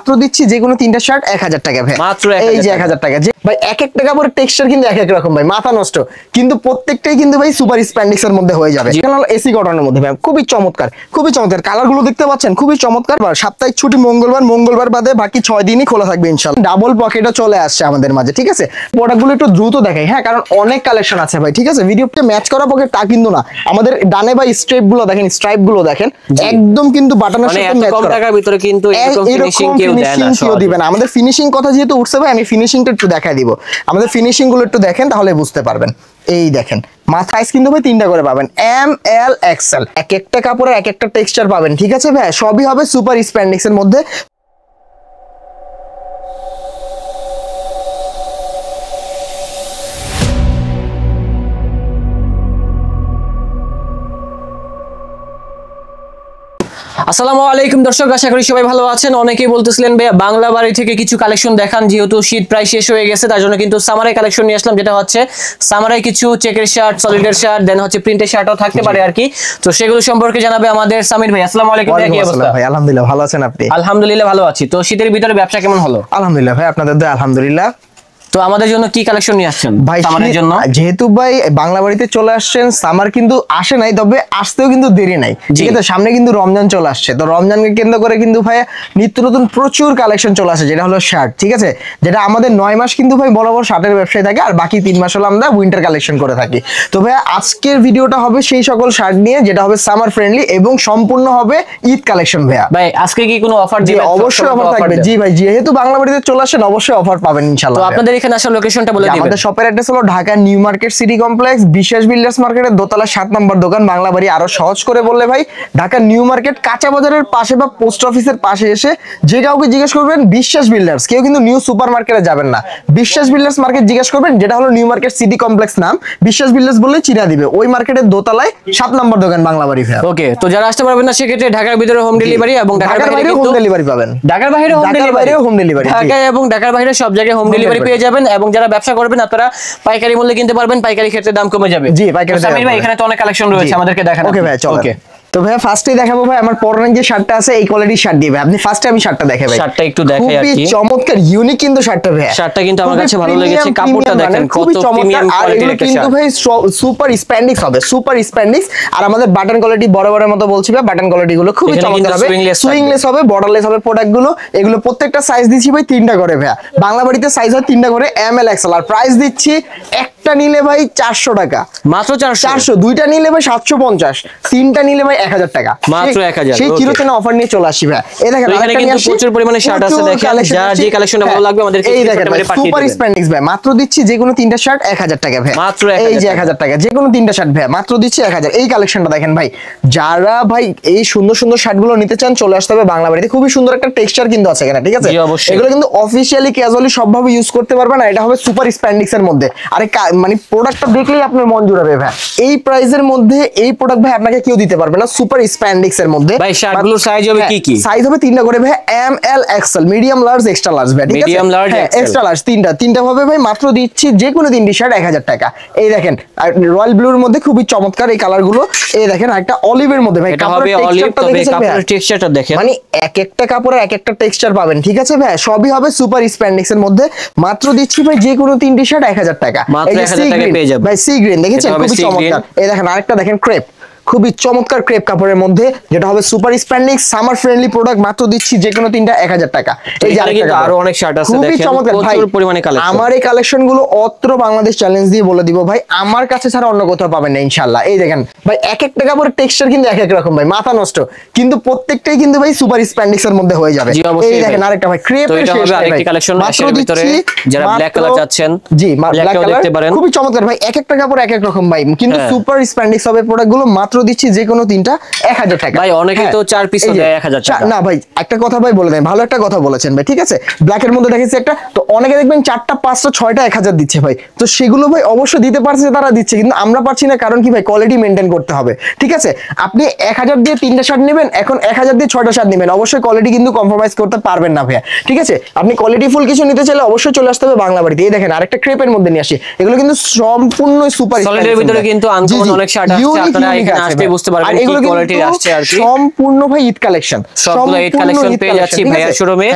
মাত্র দিচ্ছি যে কোনো তিনটা শার্ট 1000 টাকা ভাই, মাত্র এই যে 1000 টাকা। যে ভাই এক একটা কাপড়ের টেক্সচার কিন্তু এক এক রকম ভাই, মাথা নষ্ট, কিন্তু প্রত্যেকটাই কিন্তু ভাই সুপার স্প্যান্ডিক্স এর মধ্যে হয়ে যাবে। এখানে হলো এসি কটনের মধ্যে ভাই, খুবই চমৎকার, খুবই চমৎকার। কালার গুলো দেখতে পাচ্ছেন খুবই চমৎকার। সাপ্তাহিক ছুটি মঙ্গলবার বাদে বাকি 6 দিনই খোলা থাকবে ইনশাআল্লাহ। ডাবল পকেটও চলে আসছে আমাদের মাঝে, ঠিক আছে। প্রোডাক্টগুলো একটু দ্রুত দেখাই, হ্যাঁ, কারণ অনেক কালেকশন আছে ভাই, ঠিক আছে। ভিডিওতে ম্যাচ করা পকেট তা কিন্তু না, আমাদের ডানে ভাই স্ট্রাইপ গুলো দেখেন, স্ট্রাইপ গুলো দেখেন একদম কিন্তু বাটনের সাথে ম্যাচ করা। টাকার ভিতরে কিন্তু এরকম ফিনিশিং কেউ দেয় না, কেউ দিবে না। আমাদের ফিনিশিং কথা যেহেতু উঠছে ভাই, আমি ফিনিশিংটা একটু দেখাই দিব। আমাদের ফিনিশিং গুলো একটু দেখেন তাহলে বুঝতে পারবেন। এই দেখেন মাথায় কিন্তু ভাই 3টা করে পাবেন, এম এল এক্সএল, এক একটা কাপড়ের এক একটা টেক্সচার পাবেন, ঠিক আছে ভাই। সবই হবে সুপার স্প্যান্ডিক্স এর মধ্যে। আসসালামু আলাইকুম দর্শক, আশা করি সবাই ভালো আছেন। অনেকেই বলতেছিলেন ভাই বাংলা বাড়ি থেকে কিছু কালেকশন দেখান, যেহেতু শীত প্রায় শেষ হয়ে গেছে তার জন্য কিন্তু সামারাই কালেকশন নিয়ে আসলাম, যেটা হচ্ছে সামারাই কিছু চেকের শার্ট, সলিডের শার্ট, দেন হচ্ছে প্রিন্টের শার্টও থাকতে পারে আর কি। তো সেগুলো সম্পর্কে জানাবে আমাদের সামির ভাই। আসসালামু আলাইকুম ভাই, কি অবস্থা ভাই? আলহামদুলিল্লাহ, ভালো আছেন আপনি? আলহামদুলিল্লাহ ভালো আছি। তো শীতের ভিতরে ব্যবসা কেমন হলো? আলহামদুলিল্লাহ ভাই, আপনাদের দয়া আলহামদুলিল্লাহ। তো আমাদের জন্য কি কালেকশন নিয়ে আসছেন ভাই সামারের জন্য? যেহেতু ভাই বাংলা বাড়িতে চলে আসছেন, সামার কিন্তু আসে নাই, তবে আসতেও কিন্তু দেরি নাই, ঠিক আছে। সামনে কিন্তু রমজান চলে আসছে, তো রমজানকে কেন্দ্র করে কিন্তু ভাই নিত্য নতুন প্রচুর কালেকশন চলে আসে, যেটা হলো শার্ট, ঠিক আছে। যেটা আমাদের 9 মাস কিন্তু ভাই বরাবর শার্টের ব্যবসায় থাকে, আর বাকি 3 মাস হলো আমরা উইন্টার কালেকশন করে থাকি। তো ভাই আজকের ভিডিওটা হবে সেই সকল শার্ট নিয়ে, যেটা হবে সামার ফ্রেন্ডলি এবং সম্পূর্ণ হবে ঈদ কালেকশন। ভাইয়া ভাই আজকে কি কোনো অফার দিবেন? অবশ্যই অফার থাকবে। জি ভাই, যেহেতু বাংলা বাড়িতে চলে আসেন অবশ্যই অফার পাবেন ইনশাআল্লাহ। তো আপনাদের এখানে আসার লোকেশনটা বলে দিবেন। আমাদের শপের অ্যাড্রেস হলো Dhaka new market city complex, বিশ্বাস বিল্ডার্স মার্কেটের দোতলা 7 নম্বর দোকান বাংলা বাড়ি। আরো সহজ করে বললে ভাই ঢাকা নিউ মার্কেট কাঁচা বাজারের পাশে বা পোস্ট অফিসের পাশে এসে যে কাউকে জিজ্ঞেস করবেন বিশ্বাস বিল্ডার্স, কেউ কিন্তু নিউ সুপার মার্কেটে যাবেন না, বিশ্বাস বিল্ডার্স মার্কেট জিজ্ঞেস করবেন, যেটা হলো নিউ মার্কেট সিটি কমপ্লেক্স নাম। বিশ্বাস বিল্ডার্স বললে চিনা দিবে, ওই মার্কেটের দোতলায় 7 নম্বর দোকান বাংলা বাড়ি। ওকে, তো যারা আসতে পারবেন না সেক্ষেত্রে ঢাকার ভিতরে হোম ডেলিভারি এবং ঢাকার বাইরে হোম ডেলিভারি পাবেন। ঢাকার বাইরে হোম ডেলিভারি, ঢাকা এবং ঢাকার বাইরে সব জায়গায় হোম ডেলিভারি পেয়ে যাবেন। এবং যারা ব্যবসা করবেন আপনারা পাইকারি মূল্যে কিনতে পারবেন, পাইকারি ক্ষেত্রে দাম কমে যাবে। জি পাইকারি। সামির ভাই এখানে তো অনেক কালেকশন রয়েছে, আমাদেরকে দেখান। ওকে ভাই চলো। ওকে, তো ভাই ফার্স্টেই দেখাবো ভাই আমার পরনের যে শার্টটা আছে, এই কোয়ালিটির শার্ট দিবে আপনি। ফার্স্টে আমি শার্টটা দেখাই ভাই, শার্টটা একটু দেখাই আর কি। খুবই চমৎকার ইউনিক কিন্তু শার্টটা ভাই, শার্টটা কিন্তু আমার কাছে ভালো লেগেছে। কাপড়টা দেখেন কত প্রিমিয়াম কোয়ালিটির একটা শার্ট, কিন্তু ভাই সুপার স্প্যান্ডিক্স হবে, সুপার স্প্যান্ডিক্স। আর আমাদের বাটন কোয়ালিটি বরাবরের মতো বলছি ভাই, বাটন কোয়ালিটি গুলো খুবই চমৎকার হবে, সুইংলেস হবে, বর্ডারলেস হবে প্রোডাক্ট গুলো। এগুলো প্রত্যেকটা সাইজ দিচ্ছি ভাই 3টা করে ভাই। বাংলা বাড়িতে সাইজ হয় 3টা করে, এম এল এক্সএল। আর প্রাইস দিচ্ছি একটা নিলে ভাই 400 টাকা, মাত্র 400। দুইটা নিলে ভাই 750, 3টা নিলে ভাই 1000 টাকা, মাত্র 1000। সেই চিরচেনা অফার নিয়ে চলে আসি ভাই। এই দেখেন এখানে কিন্তু প্রচুর পরিমাণে শার্ট আছে, দেখেন যার যে কালেকশনটা ভালো লাগবে আমাদেরকে এই দেখেন সুপার স্প্যান্ডিক্স ভাই। মাত্র দিচ্ছি যে কোনো 3টা শার্ট 1000 টাকা ভাই, মাত্র এই যে 1000 টাকা, যে কোনো 3টা শার্ট ভাই মাত্র দিচ্ছি 1000। এই কালেকশনটা দেখেন ভাই, যারা ভাই এই সুন্দর সুন্দর শার্টগুলো নিতে চান চলে আসতে হবে বাংলা বাড়িতে। খুবই সুন্দর একটা টেক্সচার কিন্তু আছে এখানে, ঠিক আছে। এগুলো কিন্তু অফিশিয়ালি ক্যাজুয়ালি সবভাবে ইউজ করতে পারবেন, আর এটা হবে সুপার স্প্যান্ডিক্স এর মধ্যে। আরে মানে প্রোডাক্টটা দেখলেই আপনার মন জুড়াবে ভাই। এই প্রাইসের মধ্যে এই প্রোডাক্ট ভাই আপনাকে কেউ দিতে পারবে না, সুপার স্প্যান্ডিক্স এর মধ্যে। ভাই শার্টগুলোর সাইজ হবে কি কি? সাইজ হবে 3টা করে ভাই, M L XL, medium large, extra large ভাই, ঠিক আছে। মিডিয়াম লার্জ এক্সট্রা লার্জ, তিনটা হবে ভাই। মাত্র দিচ্ছি যে কোনো 3টি শার্ট 1000 টাকা। এই দেখেন রয়্যাল ব্লুর মধ্যে খুবই চমৎকার এই কালার গুলো। এই দেখেন একটা অলিভের মধ্যে ভাই, এটা হবে অলিভ, তবে কাপড়ের টেক্সচারটা দেখেন, মানে এক একটা কাপড়ের এক একটা টেক্সচার পাবেন, ঠিক আছে ভাই। সবই হবে সুপার স্প্যান্ডিক্স এর মধ্যে। মাত্র দিচ্ছি ভাই যে কোনো 3টি শার্ট 1000 টাকা। মাত্র 1000 টাকা পেয়ে যাবেন ভাই। সি গ্রিন দেখেছেন খুবই চমৎকার। এই দেখেন আরেকটা দেখেন ক্রেপ, খুবই চমৎকার ক্রেপ কাপড়ের মধ্যে, যেটা হবে super spandex summer friendly product. মাত্র দিচ্ছি যে কোনো 3টা 1000 টাকা। এই যে আরো অনেক শার্ট আছে দেখেন, খুবই চমৎকার ভাই, প্রচুর পরিমাণে কালেকশন। আমার এই কালেকশন গুলো অত্র বাংলাদেশ চ্যালেঞ্জ দিয়ে বলে দিব ভাই, আমার কাছে ছাড়া অন্য কোথাও পাবেন না ইনশাআল্লাহ। এই দেখেন ভাই এক একটা কাপড়ের টেক্সচার কিন্তু এক এক রকম ভাই, মাথা নষ্ট, কিন্তু প্রত্যেকটাই কিন্তু ভাই সুপার স্প্যান্ডিক্স এর মধ্যে হয়ে যাবে। এই দেখেন আরেকটা ভাই ক্রেপের শেষ আরেকটি কালেকশন এর ভিতরে, যারা ব্ল্যাক কালার চাচ্ছেন জি ব্ল্যাক কালার দেখতে পারেন, খুবই চমৎকার ভাই। এক একটা কাপড় এক এক রকম ভাই, কিন্তু সুপার স্প্যান্ডিক্স হবে প্রোডাক্ট গুলো। মাত্র দিচ্ছি যে কোনো 3টা 1000 টাকা ভাই। অনেকে তো 4 পিস দেয় 1000 টাকা। না ভাই একটা কথা ভাই বলে দেন, ভালো একটা কথা বলেছেন ভাই, ঠিক আছে। ব্ল্যাক এর মধ্যে দেখেছি একটা, তো অনেকে দেখবেন 4টা 5টা 6টা 1000 দিচ্ছে ভাই, তো সেগুলো ভাই অবশ্যই দিতে পারছে, তারা দিচ্ছে, কিন্তু আমরা পারছি না। কারণ কি ভাই, কোয়ালিটি মেইনটেইন করতে হবে, ঠিক আছে। আপনি 1000 দিয়ে 3টা শার্ট নেবেন, এখন 1000 দিয়ে 6টা শার্ট নেবেন, অবশ্যই কোয়ালিটি কিন্তু কম্প্রোমাইজ করতে পারবেন না ভাই, ঠিক আছে। আপনি কোয়ালিটি ফুল কিছু নিতে চাইলে অবশ্যই চলে আসতে হবে বাংলা বাড়িতে। এই দেখেন আরেকটা ক্রেপের মধ্যে নিয়ে আসি, এগুলো কিন্তু সম্পূর্ণ সুপার সলিডের ভিতরে কিন্তু আনকমন অনেক শার্ট আছে, আপনারা এখানে আসলে বুঝতে পারবেন কি কোয়ালিটির আসছে আর কি। সম্পূর্ণ ভাই ঈদ কালেকশন, সবগুলো ঈদ কালেকশন পেয়ে যাচ্ছি ভাইয়ার শোরুমে।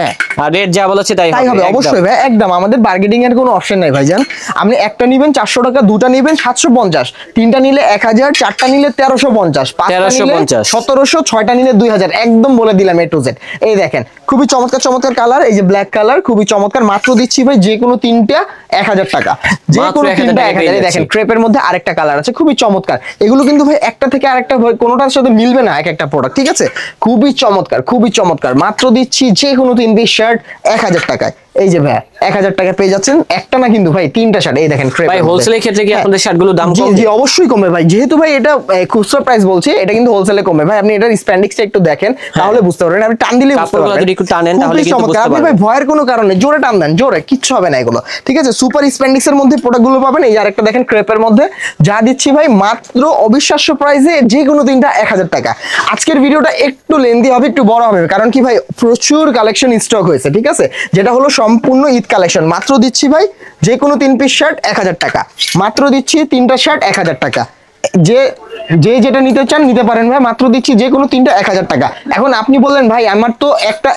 আর রেট যা বলেছে তাই হবে অবশ্যই ভাই, একদম আমাদের বার্গেনিং এর কোনো অপশন নাই ভাইজান। আপনি একটা নিবেন 400 টাকা, দুটা নিবেন 750, তিনটা নিলে 1000, চারটা নিলে 1350, পাঁচটা নিলে 1700, ছয়টা নিলে 2000, একদম বলে দিলাম A to Z। এই দেখেন খুবই চমৎকার চমৎকার কালার, এই যে ব্ল্যাক কালার খুবই চমৎকার, মাত্র দিচ্ছি ভাই যে কোনো তিনটা 1000 টাকা, যে কোনো তিনটা 1000। এই দেখেন ক্রেপের মধ্যে আরেকটা কালার আছে খুবই চমৎকার, এগুলো কিন্তু ভাই একটা থেকে আরেকটা কোনোটার সাথে মিলবে না, এক একটা প্রোডাক্ট, ঠিক আছে। খুবই চমৎকার খুবই চমৎকার, মাত্র দিচ্ছি যে কোনো তিন পিস শার্ট 1000 টাকায়। এই যে ভাই 1000 টাকা পেয়ে যাচ্ছেন, একটা না কিন্তু ভাই তিনটা শার্ট। এই দেখেন ভাই হোলসেলের ক্ষেত্রে কি আপনাদের শার্টগুলো দাম কম? জি অবশ্যই কমবে ভাই, যেহেতু ভাই এটা খুচরা প্রাইস বলছি, এটা কিন্তু হোলসেলে কমবে ভাই। আপনি এটার স্প্যান্ডিক্সটা একটু দেখেন তাহলে বুঝতে পারবেন, আপনি টান দিলে বুঝতে পারবেন, যদি একটু টানেন তাহলে কিন্তু বুঝতে পারবেন। আপনি ভাই ভয়ের কোনো কারণ নেই, জোরে টান দেন, জোরে কিচ্ছু হবে না এগুলো, ঠিক আছে। সুপার স্প্যান্ডিক্সের মধ্যে প্রোডাক্টগুলো পাবেন। এই যে আরেকটা দেখেন ক্রেপের মধ্যে, যা দিচ্ছি ভাই মাত্র অবিশ্বাস্য প্রাইসে, যে কোনো তিনটা 1000 টাকা। আজকের ভিডিওটা একটু লেন্দি হবে, একটু বড় হবে, কারণ কি ভাই প্রচুর কালেকশন স্টক হয়েছে, ঠিক আছে, যেটা হলো সম্পূর্ণ ঈদ কালেকশন। মাত্র দিচ্ছি ভাই যে কোনো তিন পিস শার্ট 1000 টাকা, মাত্র দিচ্ছি তিনটা শার্ট 1000 টাকা। যে যেটা নিতে চান নিতে পারেন ভাই, মাত্র দিচ্ছি যে কোনো তিনটা 1000 টাকা। এখন আপনি বললেন ভাই আমার তো একটা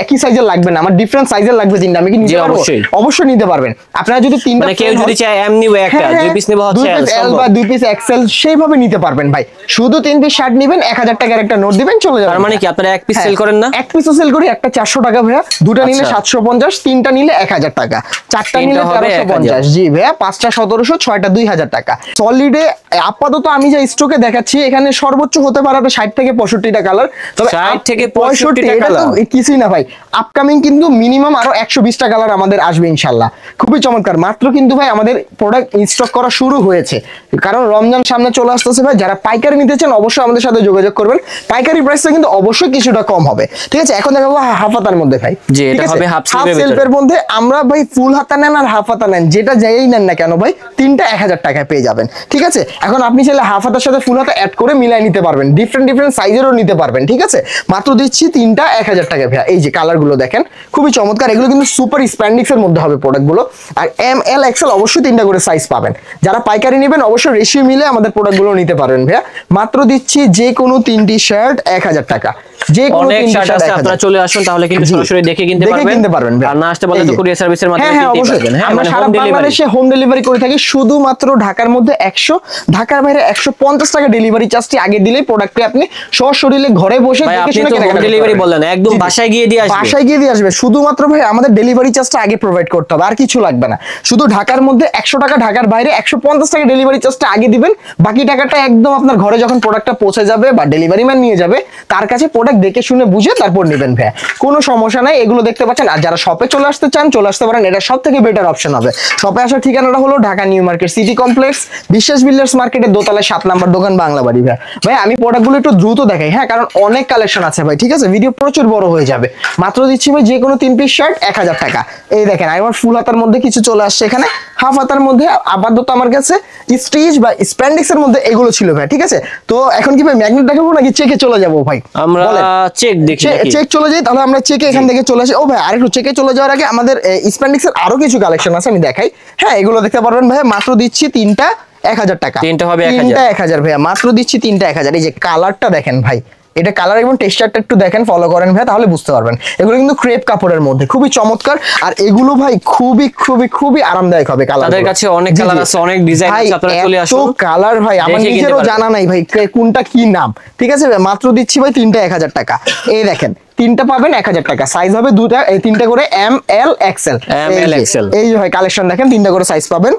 একই সাইজের লাগবে না, আমার ডিফারেন্ট সাইজের লাগবে তিনটা, আমি কি নিতে পারবো? অবশ্যই নিতে পারবেন। আপনারা যদি তিনটা, মানে কেউ যদি চায় এম নিবে একটা, দুই পিস নিবে হচ্ছে এল বা দুই পিস এক্সেল, সেইভাবে নিতে পারবেন ভাই। শুধু তিন পিস শার্ট নেবেন, 1000 টাকার একটা নোট দিবেন, চলে যাবে। তার মানে কি আপনারা এক পিস সেল করেন না? এক পিসও সেল করি, একটা 400 টাকা ভাইয়া, দুটো নিলে 750, তিনটা নিলে 1000 টাকা, চারটা নিলে 1350। জি ভাইয়া, পাঁচটা 1700, ছয়টা 2000 টাকা। সলিডে আপাতত আমি যে স্টকে দেখাচ্ছি এখানে সর্বোচ্চ হতে পারে 60 থেকে 65টা কালার, তবে 60 থেকে 65টা কালার কিছুই না ভাই। আপকামিং কিন্তু মিনিমাম আরো 120টা কালার আমাদের আসবে ইনশাআল্লাহ। খুবই চমৎকার, মাত্র কিন্তু ভাই আমাদের প্রোডাক্ট স্টক করা শুরু হয়েছে, কারণ রমজান সামনে চলে আসতেছে ভাই। যারা পাইকারি নিতে চান অবশ্যই আমাদের সাথে যোগাযোগ করবেন, পাইকারি প্রাইসটা কিন্তু অবশ্যই কিছুটা কম হবে, ঠিক আছে। এখন দেখাবো হাফ হাতার মধ্যে ভাই, জি এটা হবে হাফ সেলফের মধ্যে। আমরা ভাই ফুল হাতা নেন আর হাফ হাতা নেন, যেটা যাই নেন না কেন ভাই, তিনটা 1000 টাকায় পেয়ে যাবেন, ঠিক আছে। এখন আপনি চাইলে হাফ হাতার সাথে ফুল হাতা অ্যাড করে মিলাই নিতে পারবেন, ডিফারেন্ট সাইজেরও নিতে পারবেন, ঠিক আছে। মাত্র দিচ্ছি তিনটা 1000 টাকা ভাইয়া। এই যে কালার গুলো দেখেন খুবই চমৎকার, এগুলো কিন্তু সুপার স্প্যান্ডিক্স এর মধ্যে হবে প্রোডাক্টগুলো। আর এম এল এক্সেল অবশ্যই তিনটা করে সাইজ পাবেন। যারা পাইকারি নেবেন অবশ্যই রেশিও মিলে আমাদের প্রোডাক্টগুলো নিতে পারবেন ভাইয়া। মাত্র দিচ্ছি যে কোনো তিনটি শার্ট 1000 টাকা, যে কোনো তিনটি শার্ট আপনারা চলে আসুন, তাহলে কিন্তু সরাসরি দেখে কিনতে পারবেন। আর না আসতে পারলে তো কুরিয়ার সার্ভিসের মাধ্যমে কিনতে পারবেন। হ্যাঁ, আমরা সারা বাংলাদেশে হোম ডেলিভারি করে থাকি, শুধুমাত্র ঢাকার মধ্যে 100, ঢাকার বাইরে 150 টাকা ডেলিভারি চার্জটি আগে দিলেই প্রোডাক্টটি আপনি সশরীরে ঘরে বসে দেখে শুনে হোম ডেলিভারি বললেন, একদম বাসায় গিয়ে দিয়ে আসবে। বাসায় গিয়ে দিয়ে আসবে, শুধুমাত্র ভাই আমাদের ডেলিভারি চার্জটা আগে প্রোভাইড করতে হবে, আর কিছু লাগবে না। শুধু ঢাকার মধ্যে 100 টাকা, ঢাকার বাইরে 150 টাকা ডেলিভারি চার্জটা আগে দিবেন, বাকি টাকাটা একদম আপনার ঘরে যখন প্রোডাক্টটা পৌঁছে যাবে বা ডেলিভারি ম্যান নিয়ে যাবে তার কাছে প্রোডাক্ট দেখে শুনে বুঝে তারপর নেবেন ভাই, কোনো সমস্যা নাই। এগুলো দেখতে পাচ্ছেন। আর যারা শপে চলে আসতে চান চলে আসতে পারেন, এটা সব থেকে বেটার অপশন হবে। শপে আসার ঠিকানাটা হলো Dhaka new market city complex, বিশ্বাস বিল্ডার্স মার্কেটের দোতলায় 7 নাম্বার দোকান, বাংলা বাড়ি ভাই। ভাই আমি প্রোডাক্টগুলো একটু দ্রুত দেখাই, হ্যাঁ, কারণ অনেক কালেকশন আছে ভাই, ঠিক আছে, ভিডিও প্রচুর বড় হয়ে যাবে। মাত্র দিচ্ছি ভাই যে কোনো তিন পিস শার্ট 1000 টাকা। এই দেখেন আমার ফুল হাতার মধ্যে কিছু চলে আসছে, এখানে হাফ হাতার মধ্যে আপাতত আমার কাছে স্টিচ বা স্প্যান্ডিক্স এর মধ্যে এগুলো ছিল ভাই, ঠিক আছে। তো এখন কি ভাই ম্যাগনেট দেখাবো নাকি চেকে চলে যাবো ভাই? আমরা চেক দেখি, চেক চলে যাই, তাহলে আমরা চেকে এখান থেকে চলে আসি। ও ভাই আরেকটু চেকে চলে যাওয়ার আগে আমাদের স্প্যান্ডিক্স এর আরো কিছু কালেকশন আছে, আমি দেখাই। হ্যাঁ, এগুলো দেখতে পারবেন ভাই, মাত্র দিচ্ছি তিনটা 1000 টাকা, তিনটা হবে 1000 ভাইয়া। মাত্র দিচ্ছি তিনটা 1000। এই যে কালারটা দেখেন ভাই, এটা কালার এবং টেক্সচারটা একটু দেখেন, ফলো করেন ভাই, তাহলে বুঝতে পারবেন। এগুলো কিন্তু ক্রেপ কাপড়ের মধ্যে খুবই চমৎকার, আর এগুলো ভাই খুবই আরামদায়ক হবে। কালার তাদের কাছে অনেক কালার আছে, অনেক ডিজাইন আছে, আপনারা চলে আসুন। তো কালার ভাই আমার নিজেরও জানা নাই ভাই কোনটা কি নাম, ঠিক আছে ভাই। মাত্র দিচ্ছি ভাই তিনটা 1000 টাকা। এই দেখেন তিনটা পাবেন 1000 টাকা, সাইজ হবে দুটা, এই তিনটা করে এম এল এক্সেল। এই যে ভাই কালেকশন দেখেন, তিনটা করে সাইজ পাবেন।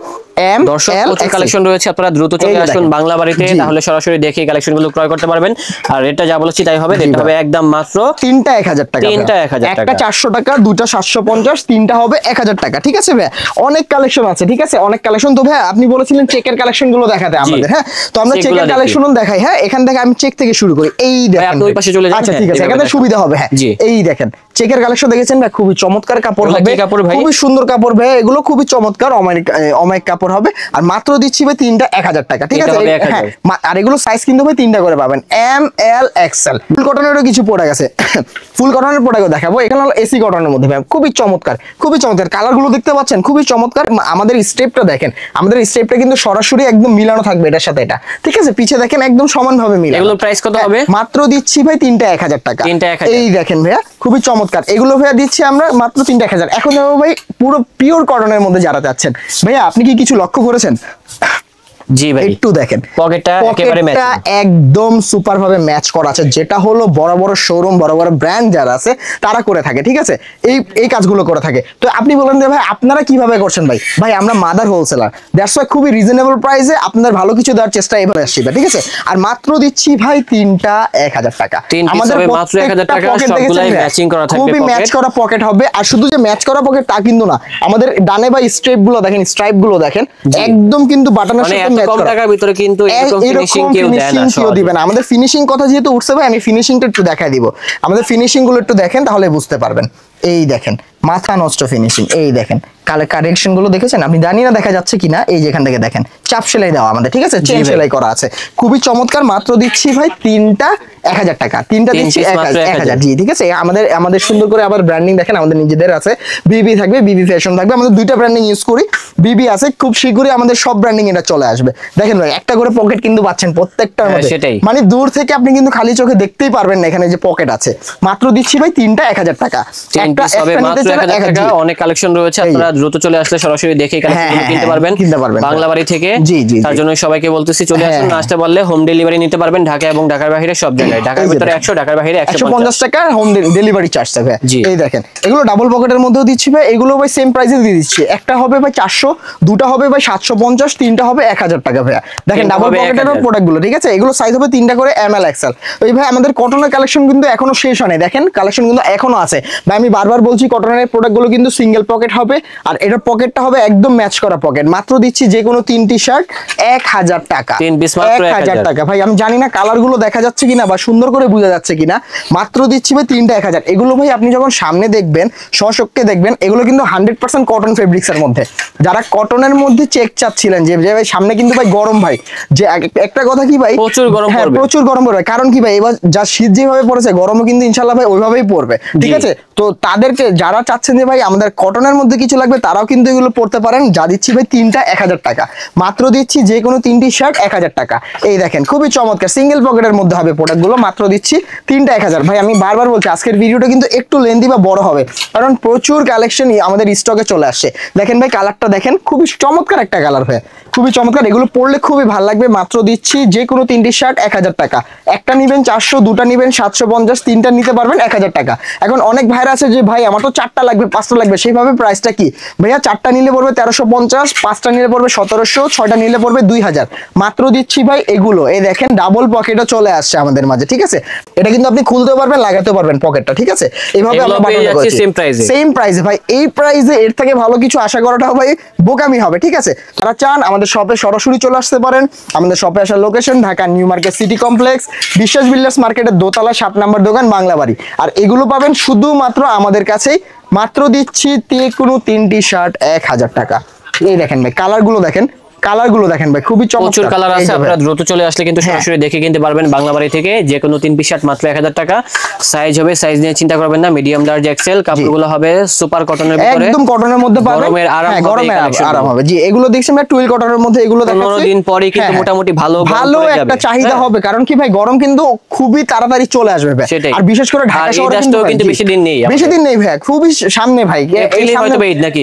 কালেকশন রয়েছে, আপনারা দ্রুত চলে আসুন বাংলা বাড়িতে, তাহলে সরাসরি দেখে কালেকশনগুলো ক্রয় করতে পারবেন। আর এটা যা বলেছি তাই হবে, এটা হবে একদম মাত্র তিনটা 1000 টাকা, তিনটা 1000 টাকা, একটা 400 টাকা, দুটা 750, তিনটা হবে 1000 টাকা, ঠিক আছে ভাই। অনেক কালেকশন আছে, ঠিক আছে, অনেক কালেকশন। তো ভাই আপনি বলেছিলেন চেকের কালেকশন গুলো দেখাতে আমাদের, হ্যাঁ, তো আমরা চেকের কালেকশন দেখাই। হ্যাঁ, এখান থেকে আমি চেক থেকে শুরু করি। এই দেখেন, আপনি ওই পাশে চলে যান। আচ্ছা ঠিক আছে, এখানে সুবিধা হবে। হ্যাঁ, এই দেখেন চেকের কালেকশন দেখেছেন ভাই, খুবই চমৎকার কাপড় হবে, খুবই সুন্দর কাপড় ভাই, এগুলো খুবই চমৎকার অমায়িক কাপড় হবে। আর মাত্র দিচ্ছি ভাই তিনটা 1000 টাকা, ঠিক আছে? হ্যাঁ, আর এগুলো সাইজ কিন্তু ভাই তিনটা করে পাবেন, এম এল এক্সেল। ফুল কটনেরও কিছু প্রোডাক্ট আছে, ফুল কটনের প্রোডাক্ট দেখাবো। এখানে হলো এসি কটনের মধ্যে ভাই, খুবই চমৎকার, খুবই চমৎকার। কালার গুলো দেখতে পাচ্ছেন খুবই চমৎকার। আমাদের স্টেপটা দেখেন, আমাদের স্টেপটা কিন্তু সরাসরি একদম মিলানো থাকবে এটার সাথে এটা, ঠিক আছে? পিছে দেখেন একদম সমানভাবে মিলানো। এগুলো প্রাইস কত হবে? মাত্র দিচ্ছি ভাই তিনটা 1000 টাকা। এই দেখেন ভাইয়া, খুবই চমৎকার। এগুলো ভাইয়া দিচ্ছি আমরা মাত্র তিনটা 1000। এখন যাবো ভাই পুরো পিওর কটনের মধ্যে যারা চাচ্ছেন। ভাইয়া আপনি কি কিছু লক্ষ্য করেছেন? জি ভাই, একটু দেখেন, পকেটটা একেবারে ম্যাচ, একদম সুপার ভাবে ম্যাচ করা আছে, যেটা হলো বড় বড় শোরুম, বড় বড় ব্র্যান্ড যারা আছে তারা করে থাকে, ঠিক আছে? এই কাজগুলো করে থাকে। তো আপনি বলেন যে ভাই আপনারা কিভাবে করছেন? ভাই ভাই আমরা মাদার হোলসেলার, দ্যাটস ওয়াই খুবই রিজনেবল প্রাইসে আপনাদের ভালো কিছু দেওয়ার চেষ্টা এভাবে আসছি, ঠিক আছে? আর মাত্র দিচ্ছি ভাই তিনটা 1000 টাকা। আমাদের মাত্র 1000 টাকা, সবগুলাই ম্যাচিং করা থাকবে, খুবই ম্যাচ করা পকেট হবে। আর শুধু যে ম্যাচ করা পকেট তা কিন্তু না, আমাদের ডানে ভাই স্ট্রাইপ গুলো দেখেন, স্ট্রাইপ গুলো দেখেন একদম কিন্তু বাটনের সাথে ম্যাচ করা। টাকার ভিতরে কিন্তু এরকম ফিনিশিং কেউ দেয় না, কেউ দিবে না। আমাদের ফিনিশিং কথা যেহেতু উঠছে ভাই, আমি ফিনিশিংটা একটু দেখাই দিব। আমাদের ফিনিশিং গুলো একটু দেখেন, তাহলে বুঝতে পারবেন। এই দেখেন মাথা নষ্ট ফিনিশিং, এই দেখেন কালার কারেকশন গুলো দেখেছেন? আপনি জানি না দেখা যাচ্ছে কিনা, এই যে এখান থেকে দেখেন চাপ সেলাই দেওয়া আমাদের, ঠিক আছে? চেন সেলাই করা আছে, খুবই চমৎকার। মাত্র দিচ্ছি ভাই তিনটা 1000 টাকা, তিনটা দিচ্ছি 1000। জি, ঠিক আছে? আমাদের সুন্দর করে আবার ব্র্যান্ডিং দেখেন, আমাদের নিজেদের আছে, বিবি থাকবে, বিবি ফ্যাশন থাকবে। আমাদের দুইটা ব্র্যান্ডিং ইউজ করি, বিবি আছে, খুব শীঘ্রই আমাদের সব ব্র্যান্ডিং এটা চলে আসবে। দেখেন ভাই একটা করে পকেট কিন্তু পাচ্ছেন প্রত্যেকটার মধ্যে, মানে দূর থেকে আপনি কিন্তু খালি চোখে দেখতেই পারবেন না এখানে যে পকেট আছে। মাত্র দিচ্ছি ভাই তিনটা 1000 টাকা, একটা নিতে চাইলে 1000 টাকা। অনেক কালেকশন রয়েছে, আপনারা দ্রুত চলে আসলে সরাসরি দেখে কালেকশন কিনতে পারবেন বাংলা বাড়ি থেকে। তার জন্য সবাইকে বলতেছি চলে আসুন, আসতে পারলে হোম ডেলিভারি নিতে পারবেন ঢাকা এবং ঢাকার বাইরে সব জায়গায়। ঢাকার ভিতরে 100, ঢাকার বাইরে 150 টাকা হোম ডেলিভারি চার্জ থাকবে। এই দেখেন এগুলো ডাবল পকেটের মধ্যেও দিচ্ছি ভাই, এগুলো ভাই সেম প্রাইসে দিয়ে দিচ্ছি। একটা হবে ভাই 400, দুটো হবে ভাই 750, তিনটা হবে 1000 টাকা ভাইয়া। দেখেন ডাবল পকেটের প্রোডাক্ট গুলো, ঠিক আছে? এগুলো সাইজ হবে তিনটা করে এম এল এক্সেল। ওই ভাই আমাদের কটনের কালেকশন কিন্তু এখনো শেষ হয় নাই, দেখেন কালেকশন কিন্তু এখনো আছে ভাই। আমি বারবার বলছি কটনের প্রোডাক্ট গুলো কিন্তু সিঙ্গেল পকেট হবে, আর এটার পকেটটা হবে একদম ম্যাচ করা পকেট। মাত্র দিচ্ছি যে কোনো 3টি শার্ট 1000 টাকা, 1000 টাকা ভাই। আমি জানি না কালার গুলো দেখা যাচ্ছে কিনা বা সুন্দর করে বোঝা যাচ্ছে কিনা, মাত্র দিচ্ছি ভাই তিনটা 1000। এগুলো ভাই আপনি যখন সামনে দেখবেন, সশক্কে দেখবেন, এগুলো কিন্তু 100% কটন ফেব্রিক্স এর মধ্যে। যারা কটনের মধ্যে চেক চাচ্ছিলেন যে ভাই সামনে কিন্তু ভাই গরম, ভাই যে একটা কথা কি ভাই, প্রচুর গরম পড়বে, প্রচুর গরম পড়বে। কারণ কি ভাই এবার যা শীত যেভাবে পড়েছে, গরমও কিন্তু ইনশাআল্লাহ ভাই ওইভাবেই পড়বে, ঠিক আছে? তো তাদেরকে যারা চাচ্ছেন যে ভাই আমাদের কটনের মধ্যে কিছু লাগবে, তারাও কিন্তু এগুলো পড়তে পারেন। যা দিচ্ছি ভাই তিনটা 1000 টাকা, মাত্র দিচ্ছি যে কোনো 3টি শার্ট 1000 টাকা। এই দেখেন খুবই চমৎকার সিঙ্গেল পকেটের মধ্যে হবে প্রোডাক্ট গুলো, মাত্র দিচ্ছি তিনটা 1000। ভাই আমি বারবার বলছি আজকের ভিডিওটা কিন্তু একটু লেন্দি বা বড় হবে, কারণ প্রচুর কালেকশন আমাদের স্টকে চলে আসছে। দেখেন ভাই কালারটা দেখেন, খুবই চমৎকার একটা কালার ভাই, খুবই চমৎকার। এগুলো পরলে খুবই ভালো লাগবে। মাত্র দিচ্ছি যে কোনো 3টি শার্ট 1000 টাকা। একটা নিবেন 400, দুটা নিবেন 750, তিনটা নিতে পারবেন 1000 টাকা। এখন অনেক ভাইরা আছে যে ভাই আমার তো 4টা লাগবে, 5টা লাগবে, সেইভাবে প্রাইসটা কি ভাইয়া? 4টা নিলে পড়বে 1350, 5টা নিলে পড়বে 1700, 6টা নিলে পড়বে 2000। মাত্র দিচ্ছি ভাই এগুলো। এই দেখেন ডাবল পকেটও চলে আসছে আমাদের মাঝে, ঠিক আছে? এটা কিন্তু আপনি খুলতে পারবেন, লাগাতে পারবেন পকেটটা, ঠিক আছে? এইভাবে আমরা বানানো করেছি সেম প্রাইসে ভাই। এই প্রাইসে এর থেকে ভালো কিছু আশা করাটাও ভাই বোকামি হবে, ঠিক আছে? যারা চান আমাদের শপে সরাসরি চলে আসতে পারেন। আমাদের শপে আসার location Dhaka new market city complex, বিশ্বাস বিল্ডার্স মার্কেটের দোতলা 7 নম্বর দোকান, বাংলা বাড়ি। আর এগুলো পাবেন শুধুমাত্র আমাদের কাছেই। মাত্র দিচ্ছি যে কোনো 3টি শার্ট 1000 টাকা। এই দেখেন ভাই কালার গুলো দেখেন, কালার গুলো দেখেন ভাই, খুবই চমৎকার প্রচুর কালার আছে। আপনারা দ্রুত চলে আসলে কিন্তু সরাসরি দেখে কিনতে পারবেন বাংলা বাড়ি থেকে। যে কোনো 3 পিস শার্ট মাত্র 1000 টাকা। সাইজ হবে, সাইজ নিয়ে চিন্তা করবেন না, মিডিয়াম, লার্জ, এক্সেল। কাপড়গুলো হবে সুপার কটনের ভিতরে, একদম কটনের মধ্যে পাবেন, গরমের আরাম হবে, গরমের আরাম হবে। জি এগুলো দেখছেন ভাই টুইল কটনের মধ্যে, এগুলো দেখাচ্ছি 15 দিন পরে কিন্তু মোটামুটি ভালো একটা চাহিদা হবে। কারণ কি ভাই গরম কিন্তু খুবই তাড়াতাড়ি চলে আসবে ভাই, আর বিশেষ করে ঢাকা শহরে কিন্তু বেশি দিন নেই, ভাই, খুবই সামনে ভাই। এই হয়তো ঈদ নাকি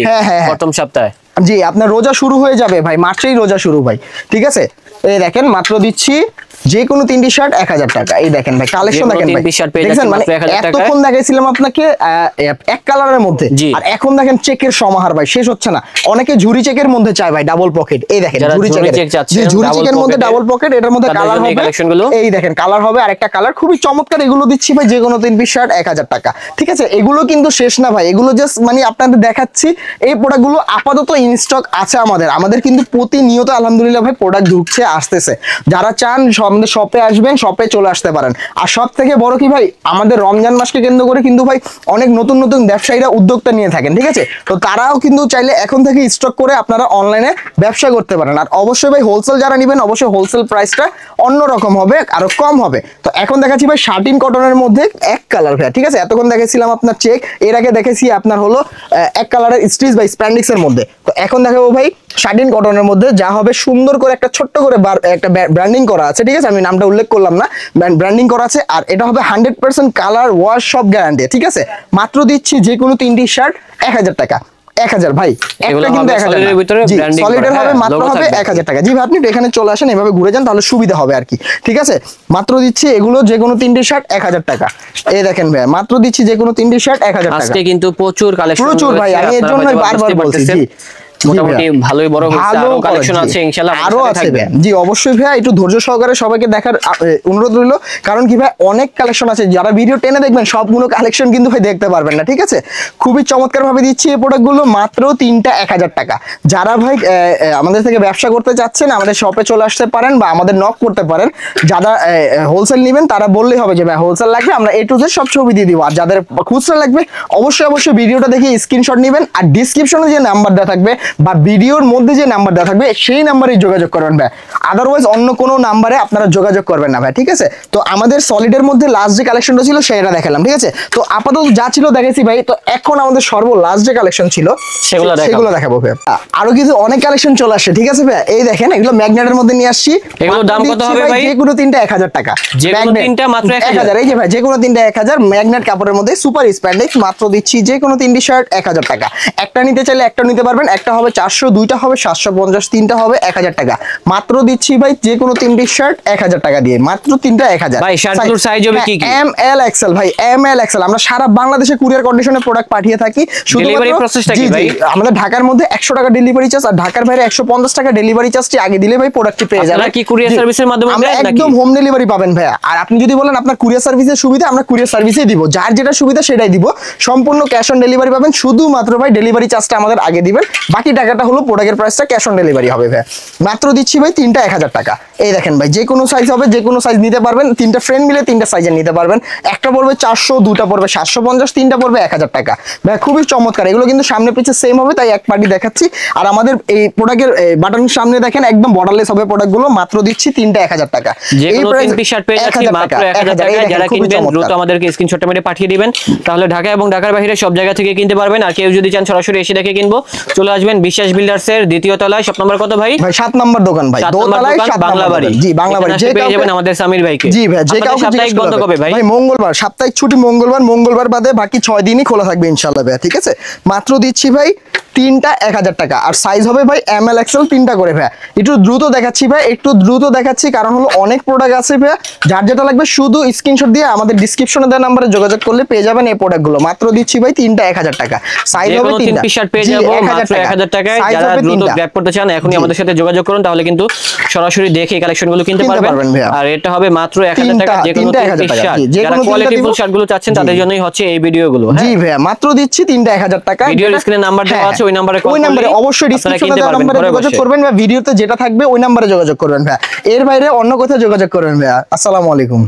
প্রথম সপ্তাহে, জি আপনার রোজা শুরু হয়ে যাবে ভাই, মার্চেই রোজা শুরু ভাই, ঠিক আছে? এই দেখেন মাত্র দিচ্ছি যে কোনো 3টি শার্ট 1000 টাকা। এই দেখেন ভাই কালেকশন দেখেন ভাই, দেখেন মানে এতক্ষণ দেখাইছিলাম আপনাকে এক কালারের মধ্যে, আর এখন দেখেন চেকের সমাহার ভাই, শেষ হচ্ছে না। অনেকে ঝুরি চেকের মধ্যে চায় ভাই ডাবল পকেট। এই দেখেন ঝুরি চেকের মধ্যে ডাবল পকেট, এটার মধ্যে কালার হবে। এই দেখেন কালার হবে, আর একটা কালার খুবই চমৎকার। এগুলো দিচ্ছি ভাই যে কোনো 3 পিস শার্ট 1000 টাকা, ঠিক আছে? এগুলো কিন্তু শেষ না ভাই, এগুলো জাস্ট মানে আপনাদের দেখাচ্ছি। এই প্রোডাক্টগুলো আপাতত ইন স্টক আছে আমাদের কিন্তু প্রতিনিয়ত আলহামদুলিল্লাহ ভাই প্রোডাক্ট ঢুকছে, আসতেছে। যারা চান আমাদের শপে আসবেন, শপে চলে আসতে পারেন। আর সব থেকে বড় কি ভাই, আমাদের রমজান মাসকে কেন্দ্র করে কিন্তু ভাই অনেক নতুন নতুন ব্যবসায়ীরা উদ্যোক্তা নিয়ে থাকেন, ঠিক আছে? তো তারাও কিন্তু চাইলে এখন থেকে স্টক করে আপনারা অনলাইনে ব্যবসা করতে পারেন। আর অবশ্যই ভাই হোলসেল যারা নেবেন, অবশ্যই হোলসেল প্রাইসটা অন্যরকম হবে, আরো কম হবে। তো এখন দেখাচ্ছি ভাই শার্টিন কটনের মধ্যে এক কালার ভাই, ঠিক আছে? এতক্ষণ দেখেছিলাম আপনার চেক, এর আগে দেখেছি আপনার হলো এক কালারের স্ট্রিচ বা স্প্যান্ডিক্স এর মধ্যে। তো এখন দেখাবো ভাই শার্টিন কটনের মধ্যে, যা হবে সুন্দর করে একটা ছোট্ট করে একটা ব্র্যান্ডিং করা আছে, ঠিক আছে? আমি নামটা উল্লেখ করলাম না, ব্র্যান্ডিং করা আছে। আর এটা হবে 100% কালার ওয়াশ সব গ্যারান্টি, ঠিক আছে? মাত্র দিচ্ছি যে কোনো 3টি শার্ট 1000 টাকা। 1000 ভাই, একটা কিন্তু 1000 সলিডের হবে, মাত্র হবে 1000 টাকা। জি ভাই, আপনি এখানে চলে আসেন, এভাবে ঘুরে যান, তাহলে সুবিধা হবে আর কি, ঠিক আছে? মাত্র দিচ্ছি এগুলো যে কোনো 3টি শার্ট 1000 টাকা। এই দেখেন ভাই, মাত্র দিচ্ছি যে কোনো 3টি শার্ট 1000 টাকা। আজকে কিন্তু প্রচুর কালেকশন, প্রচুর ভাই, আমি এর জন্যই বারবার বলছি। জি, মোটামুটি ভালোই বড় হচ্ছে, আরো কালেকশন আছে ইনশাআল্লাহ, আরো আছে ভাই। জি অবশ্যই ভাই, একটু ধৈর্য সহকারে সবাইকে দেখার অনুরোধ রইল, কারণ কি ভাই অনেক কালেকশন আছে, যারা ভিডিও টেনে দেখবেন সবগুলো কালেকশন কিন্তু ভাই দেখতে পারবেন না, ঠিক আছে? খুবই চমৎকার ভাবে দিচ্ছি এই প্রোডাক্টগুলো, মাত্র 3টা 1000 টাকা। যারা ভাই আমাদের থেকে ব্যবসা করতে চাচ্ছেন, আমাদের শপে চলে আসতে পারেন বা আমাদের নক করতে পারেন। যারা হোলসেল নেবেন তারা বললেই হবে যে ভাই হোলসেল লাগবে, আমরা A to Z সব ছবি দিয়ে দিব। আর যাদের খুচরা লাগবে অবশ্যই ভিডিওটা দেখে স্ক্রিনশট নেবেন, আর ডিসক্রিপশনে যে নাম্বার দেওয়া থাকবে বা ভিডিওর মধ্যে যে নাম্বার দেওয়া থাকবে সেই নাম্বারে যোগাযোগ করবেন ভাই, আদারওয়াইজ অন্য কোনো নাম্বারে আপনারা যোগাযোগ করবেন না ভাই, ঠিক আছে? তো আমাদের সলিডের মধ্যে লাস্ট যে কালেকশনটা ছিল সেটা দেখালাম, ঠিক আছে? তো আপাতত যা ছিল দেখেছি ভাই, তো এখন আমাদের লাস্ট যে কালেকশন ছিল সেগুলো দেখাবো ভাই। আরো কিছু অনেক কালেকশন চলে আসছে, ঠিক আছে ভাই? এই দেখেন, এগুলো ম্যাগনেটের মধ্যে নিয়ে আসছি। এগুলো দাম কত হবে ভাই? যে কোনো 3টা 1000 টাকা, যে কোনো 3টা মাত্র 1000। এই যে ভাই, যে কোনো 3টা 1000, ম্যাগনেট কাপড়ের মধ্যে সুপার স্প্যান্ডেক্স, মাত্র দিচ্ছি যে কোনো 3টি শার্ট 1000 টাকা। একটা নিতে চাইলে একটা নিতে পারবেন, একটা হবে 400, দুইটা হবে 750, তিনটা হবে 1000 টাকা। মাত্র দিচ্ছি ভাই যে কোনো 3টি শার্ট 1000 টাকা দিয়ে, মাত্র 3টা 1000। ভাই শার্টগুলোর সাইজ হবে কি কি? এম এল এক্সেল ভাই, এম এল এক্সেল। আমরা সারা বাংলাদেশে কুরিয়ার কন্ডিশনে প্রোডাক্ট পাঠিয়ে থাকি। ডেলিভারি প্রসেসটা কি ভাই? আমাদের ঢাকার মধ্যে 100 টাকা ডেলিভারি চার্জ, আর ঢাকার বাইরে 150 টাকা ডেলিভারি চার্জটি আগে দিলে ভাই প্রোডাক্টটি পেয়ে যাবেন। আপনারা কি কুরিয়ার সার্ভিসের মাধ্যমে আমরা দেন নাকি? একদম হোম ডেলিভারি পাবেন ভাই। আর আপনি যদি বলেন আপনার কুরিয়ার সার্ভিসের সুবিধা, আমরা কুরিয়ার সার্ভিসেই দিব, যার যেটা সুবিধা সেটাই দিব। সম্পূর্ণ ক্যাশ অন ডেলিভারি পাবেন, শুধুমাত্র ভাই ডেলিভারি চার্জটা আমাদের আগে দিবেন, বাকি টাকাটা হলো প্রোডাক্টের প্রাইসটা ক্যাশ অন ডেলিভারি হবে ভাই। মাত্র দিচ্ছি ভাই 3টা 1000 টাকা। এই দেখেন ভাই, যে কোনো সাইজ হবে, যে কোনো সাইজ নিতে পারবেন, 3টা ফ্রেন্ড মিলে 3টা সাইজের নিতে পারবেন। একটা পড়বে 400, দুটা পড়বে 750, তিনটা পড়বে 1000 টাকা ভাই। খুবই চমৎকার, এগুলো কিন্তু সামনে পিছে সেম হবে, তাই এক পার্টি দেখাচ্ছি। আর আমাদের এই প্রোডাক্টের বাটনের সামনে দেখেন একদম বর্ডারলেস হবে প্রোডাক্টগুলো, মাত্র দিচ্ছি 3টা 1000 টাকা। যে কোনো 3টি শার্ট পেয়ে যাচ্ছি মাত্র 1000 টাকা। যারা কিনবেন দ্রুত আমাদেরকে স্ক্রিনশটটা মেরে পাঠিয়ে দিবেন, তাহলে ঢাকা এবং ঢাকার বাইরে সব জায়গা থেকে কিনতে পারবেন। আর কেউ যদি চান সরাসরি এসে দেখে কিনবো, চলে আসবেন বিশ্বাস বিল্ডার্স এর দ্বিতীয় তলায়, শপ নাম্বার কত ভাই? ভাই 7 নম্বর দোকান ভাই, দোতলায় 7 বাংলা বাড়ি। জি বাংলা বাড়ি, যে পেয়ে যাবেন আমাদের সামির ভাইকে। জি ভাই, যে কাউকে সাপ্তাহিক বন্ধ কবে ভাই? ভাই মঙ্গলবার, সাপ্তাহিক ছুটি মঙ্গলবার বাদে বাকি 6 দিনই খোলা থাকবে ইনশাআল্লাহ ভাই, ঠিক আছে? মাত্র দিচ্ছি ভাই 3টা 1000 টাকা। আর সাইজ হবে ভাই এম এল এক্সেল 3টা করে ভাই। একটু দ্রুত দেখাচ্ছি ভাই, একটু দ্রুত দেখাচ্ছি, কারণ হলো অনেক প্রোডাক্ট আছে ভাই। যার যেটা লাগবে শুধু স্ক্রিনশট দিয়ে আমাদের ডেসক্রিপশনে দেওয়া নম্বরে যোগাযোগ করলে পেয়ে যাবেন এই প্রোডাক্টগুলো। মাত্র দিচ্ছি ভাই 3টা 1000 টাকা। সাইজ হবে 3টা, 3 শার্ট পেয়ে যাবো মাত্র 1000 টাকায়। যারা দ্রুত গ্র্যাব করতে চান এখনই আমাদের সাথে যোগাযোগ করুন, তাহলে কিন্তু সরাসরি দেখে এই কালেকশনগুলো কিনতে পারবেন। আর এটা হবে মাত্র 1000 টাকা, যে কোনো 3টি শার্ট। যারা কোয়ালিটিফুল শার্টগুলো চাচ্ছেন তাদের জন্যই হচ্ছে এই ভিডিওগুলো। জি ভাই, মাত্র দিচ্ছি 3টা 1000 টাকা। ভিডিওর স্ক্রিনে নাম্বার দেওয়া আছে, ওই নম্বরে কল করলে অবশ্যই ডিসক্রিপশনে দেওয়া নম্বরে যোগাযোগ করবেন বা ভিডিওতে যেটা থাকবে ওই নম্বরে যোগাযোগ করবেন ভাই। এর বাইরে অন্য কোথাও যোগাযোগ করবেন ভাই। আসসালামু আলাইকুম।